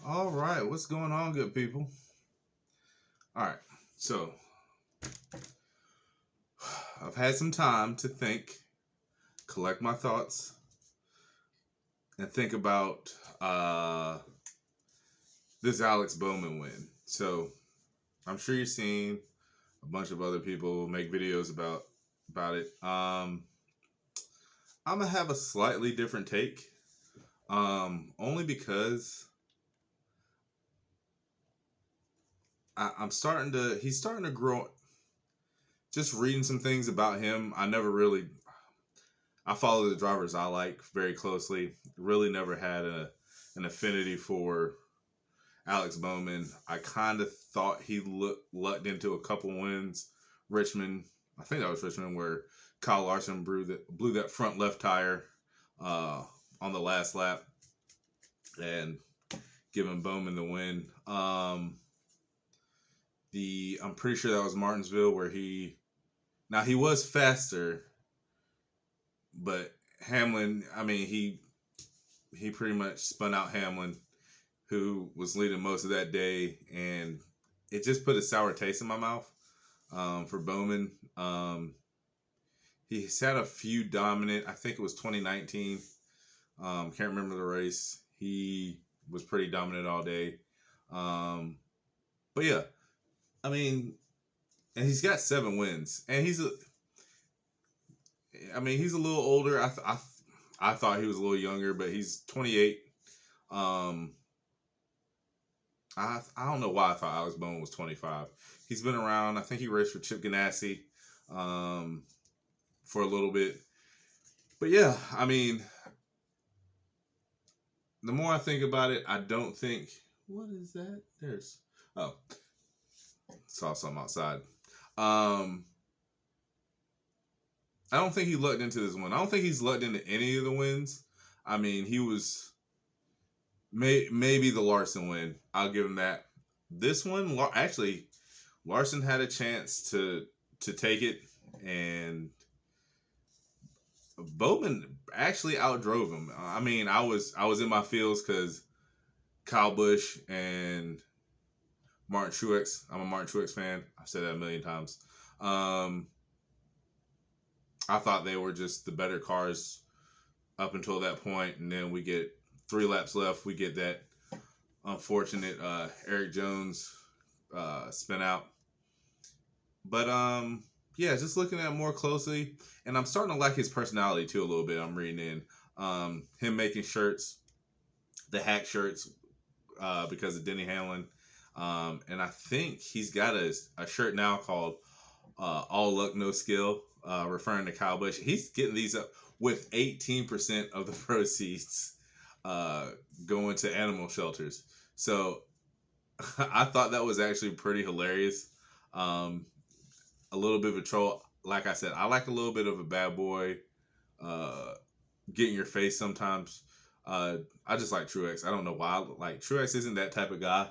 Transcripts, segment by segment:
All right, what's going on, good people? All right, so I've had some time to think, collect my thoughts, and think about this Alex Bowman win. So I'm sure you've seen a bunch of other people make videos about it. I'm gonna have a slightly different take, only because I'm starting to. He's starting to grow. Just reading some things about him, I follow the drivers I like very closely. Really never had an affinity for Alex Bowman. I kind of thought he lucked into a couple wins. Richmond, I think that was Richmond, where Kyle Larson blew that front left tire on the last lap and giving Bowman the win. I'm pretty sure that was Martinsville where he was faster, but Hamlin, I mean, he pretty much spun out Hamlin, who was leading most of that day, and it just put a sour taste in my mouth for Bowman. He's had a few dominant, I think it was 2019. Can't remember the race. He was pretty dominant all day. But yeah, I mean, and he's got 7 wins, and he's a little older. I thought he was a little younger, but he's 28. I don't know why I thought Alex Bowman was 25. He's been around. I think he raced for Chip Ganassi for a little bit. But yeah, I mean, the more I think about it, I don't think. What is that? Saw something outside. I don't think he lucked into this one. I don't think he's lucked into any of the wins. I mean, he was maybe the Larson win. I'll give him that. This one, actually, Larson had a chance to take it, and Bowman actually outdrove him. I mean, I was in my feels because Kyle Busch and Martin Truex. I'm a Martin Truex fan. I've said that a million times. I thought they were just the better cars up until that point, and then we get 3 laps left. We get that unfortunate Eric Jones spin out. But yeah, just looking at it more closely, and I'm starting to like his personality too a little bit. I'm reading in him making shirts, the hack shirts, because of Denny Hamlin, and I think he's got a shirt now called All Luck No Skill, referring to Kyle Busch. He's getting these up with 18% of the proceeds going to animal shelters. So I thought that was actually pretty hilarious. A little bit of a troll. Like I said, I like a little bit of a bad boy get in your face sometimes. I just like Truex. I don't know why. Like, Truex isn't that type of guy.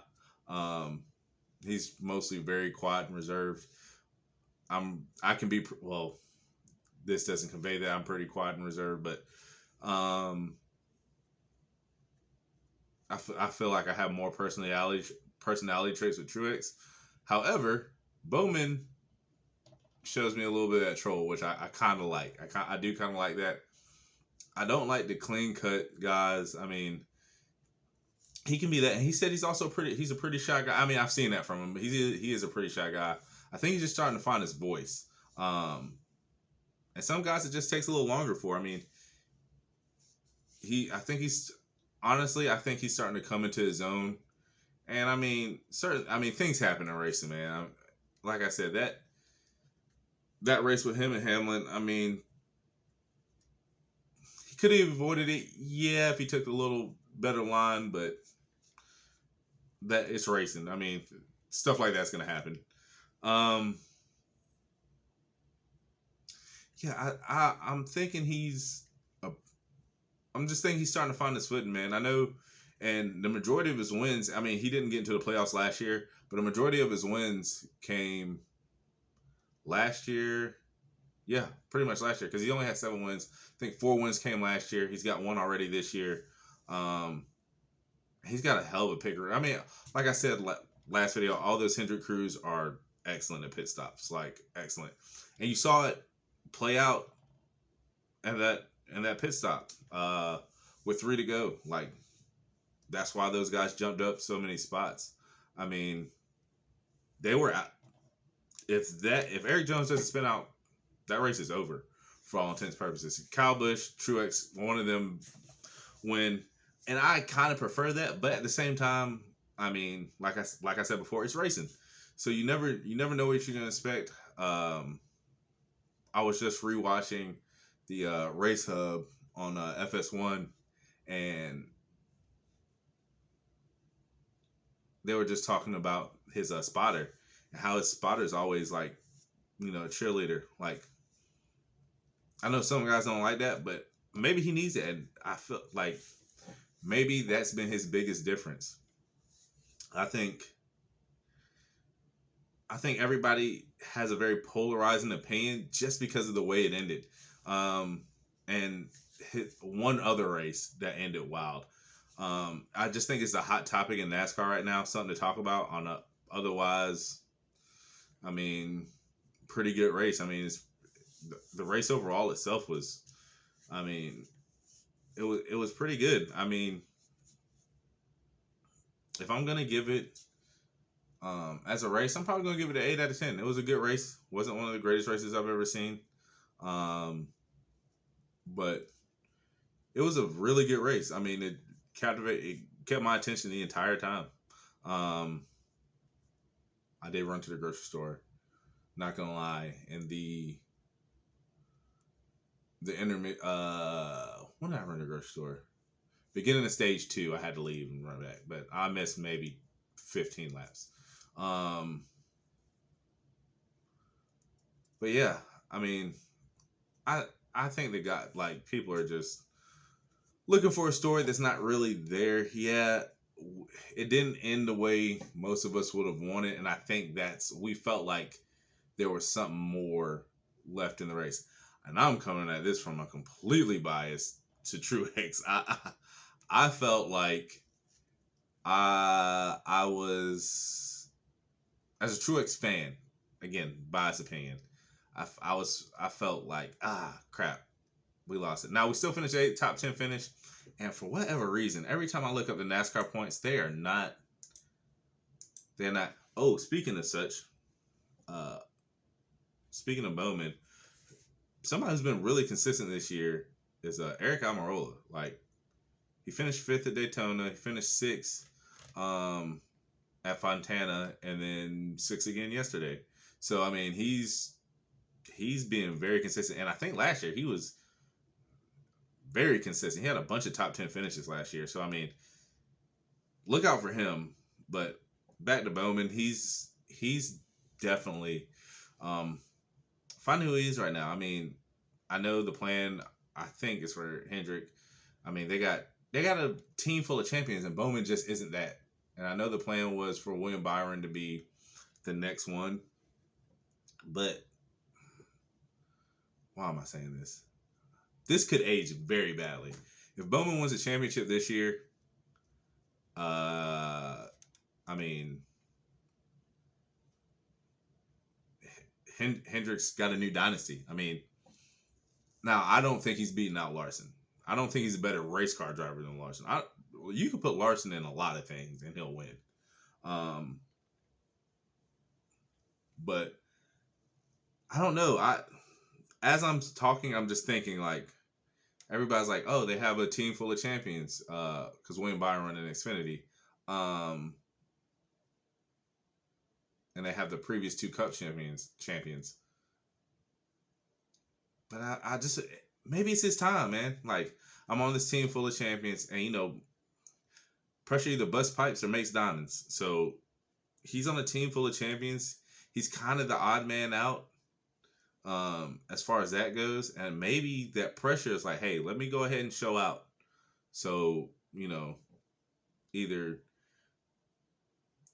He's mostly very quiet and reserved. I can be, well, this doesn't convey that I'm pretty quiet and reserved, but I feel like I have more personality traits with Truex. However, Bowman shows me a little bit of that troll, which I kind of like. I do kind of like that. I don't like the clean cut guys. I mean, he can be that. And he said he's a pretty shy guy. I mean, I've seen that from him. He is a pretty shy guy. I think he's just starting to find his voice. And some guys it just takes a little longer for. I mean, I think he's starting to come into his own. And I mean, things happen in racing, man. Like I said, that race with him and Hamlin, I mean, he could have avoided it, yeah, if he took a little better line, but that it's racing. I mean, stuff like that's gonna happen. Yeah, I'm thinking I'm just thinking he's starting to find his footing, man. I know, and the majority of his wins, I mean, he didn't get into the playoffs last year, but a majority of his wins came last year. Yeah, pretty much last year, because he only had 7 wins. I think 4 wins came last year. He's got 1 already this year. he's got a hell of a picker. I mean, like I said last video, all those Hendrick crews are excellent at pit stops, like excellent, and you saw it play out at that pit stop with 3 to go. Like that's why those guys jumped up so many spots. I mean, they were at, if Eric Jones doesn't spin out, that race is over for all intents and purposes. Kyle Busch, Truex, one of them win, and I kind of prefer that. But at the same time, I mean, like I said before, it's racing, so you never know what you're gonna expect. I was just rewatching the Race Hub on FS1, and they were just talking about his spotter and how his spotter is always like, a cheerleader. Like, I know some guys don't like that, but maybe he needs it. And I feel like maybe that's been his biggest difference. I think everybody has a very polarizing opinion just because of the way it ended. And one other race that ended wild. I just think it's a hot topic in NASCAR right now, something to talk about on a otherwise, I mean, pretty good race. I mean, it's the race overall itself was, I mean, it was pretty good. I mean, if I'm gonna give it as a race, I'm probably gonna give it an 8 out of 10. It was a good race. Wasn't one of the greatest races I've ever seen, but it was a really good race. I mean, it kept my attention the entire time. I did run to the grocery store, not gonna lie, and the intermediate. When did I run to the grocery store? Beginning of stage 2, I had to leave and run back, but I missed maybe 15 laps. But yeah, I mean, I think that people are just looking for a story that's not really there. Yeah, it didn't end the way most of us would have wanted, and I think we felt like there was something more left in the race. And I'm coming at this from a completely biased to Truex. I felt like I was, as a Truex fan, again, biased opinion, I felt like, crap, we lost it. Now we still finished top 10 finish, and for whatever reason, every time I look up the NASCAR points, they're not. Oh, speaking of such, speaking of Bowman, somebody who's been really consistent this year is Eric Almirola. Like, he finished 5th at Daytona, he finished 6th at Fontana, and then 6th again yesterday. So I mean, he's being very consistent, and I think last year he was very consistent. He had a bunch of top 10 finishes last year. So I mean, look out for him. But back to Bowman, he's definitely find who he is right now. I mean, I know the plan, I think, is for Hendrick. I mean, they got a team full of champions, and Bowman just isn't that. And I know the plan was for William Byron to be the next one. But why am I saying this? This could age very badly. If Bowman wins a championship this year, I mean, Hendrick's got a new dynasty. I mean, now I don't think he's beating out Larson. I don't think he's a better race car driver than Larson. You could put Larson in a lot of things and he'll win. But I don't know. As I'm talking, I'm just thinking like, everybody's like, oh, they have a team full of champions because William Byron and Xfinity. And they have the previous 2 Cup champions. But I just, maybe it's his time, man. Like, I'm on this team full of champions, and pressure either busts pipes or makes diamonds. So he's on a team full of champions. He's kind of the odd man out as far as that goes. And maybe that pressure is like, hey, let me go ahead and show out. So, either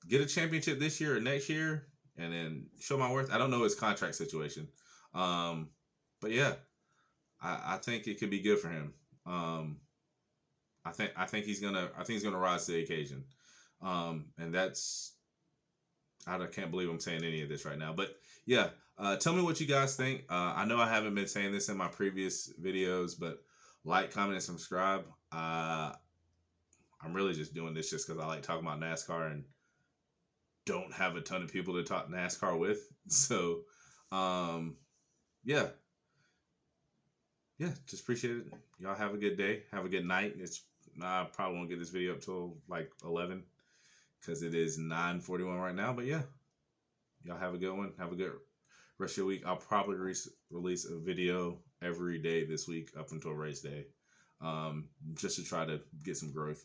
get a championship this year or next year and then show my worth. I don't know his contract situation. But yeah, I think it could be good for him. I think he's gonna rise to the occasion. And that's I can't believe I'm saying any of this right now, but yeah. Tell me what you guys think. I know I haven't been saying this in my previous videos, but like, comment, and subscribe. I'm really just doing this just because I like talking about NASCAR and don't have a ton of people to talk NASCAR with. So, yeah, just appreciate it. Y'all have a good day. Have a good night. I probably won't get this video up till like 11 because it is 9:41 right now. But yeah, y'all have a good one. Have a good rest of your week. I'll probably release a video every day this week up until race day, just to try to get some growth.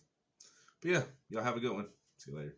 But yeah, y'all have a good one. See you later.